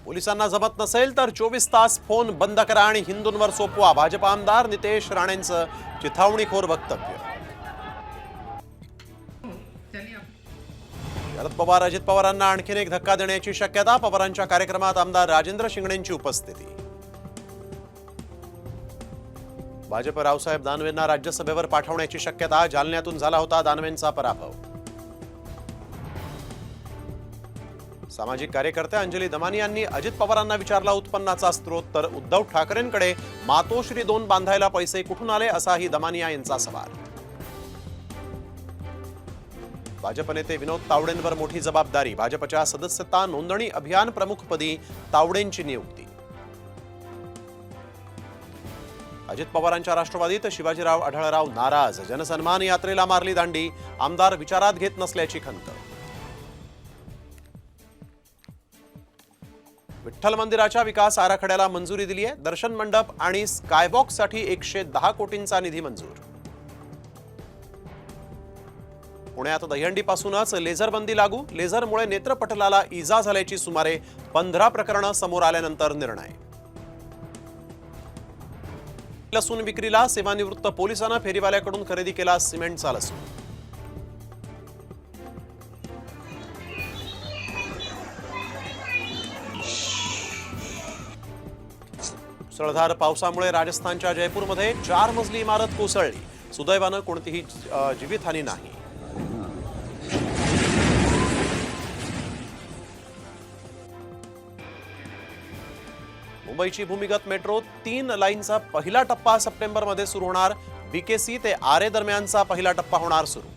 पोलिसांना जमत नसेल तर 24 तास फोन बंद करा आणि हिंदूंवर सोपवा, भाजप आमदार नितेश राणेंचं चिथावणीखोर वक्तव्य। शरद पवार अजित पवारांना आणखीन एक धक्का देण्याची शक्यता, पवारांच्या कार्यक्रमात आमदार राजेंद्र शिंगणेंची उपस्थिती। भाजप रावसाहेब दानवेंना राज्यसभेवर पाठवण्याची शक्यता, जालन्यातून झाला होता दानवेंचा पराभव। सामाजिक कार्यकर्ते अंजली दमानी यांनी अजित पवारांना विचारला उत्पन्नाचा स्रोत, तर उद्धव ठाकरेंकडे मातोश्री 2 बांधायला पैसे कुठून आले असाही दमानिया यांचा सवाल। भाजप नेते विनोद तावडेंवर मोठी जबाबदारी, भाजपच्या सदस्यता नोंदणी अभियान प्रमुखपदी तावडेंची नियुक्ती। अजित पवारांच्या राष्ट्रवादीत शिवाजीराव आढळराव नाराज, जनसन्मान यात्रेला मारली दांडी, आमदार विचारात घेत नसल्याची खंत। विठ्ठल मंदिराच्या विकास आराखड्याला मंजुरी दिली आहे, दर्शन मंडप आणि स्कायवॉकसाठी 110 कोटींचा निधी मंजूर। पुण्यात दहीहंडीपासूनच लेझर बंदी लागू, लेझरमुळे नेत्रपटलाला इजा झाल्याची सुमारे 15 प्रकरणं समोर आल्यानंतर निर्णय। लसूण विक्रीला सेवानिवृत्त पोलिसांना फेरीवाल्याकडून खरेदी केला सिमेंटचा लसूण। मुसळधार पावसामुळे राजस्थानच्या जयपूरमध्ये 4 मजली इमारत कोसळली, सुदैवानं कोणतीही जीवितहानी नाही। मुंबईची भूमिगत मेट्रो 3 लाईनचा पहिला टप्पा सप्टेंबरमध्ये सुरू होणार, बीकेसी ते आरे दरम्यानचा पहिला टप्पा होणार सुरू।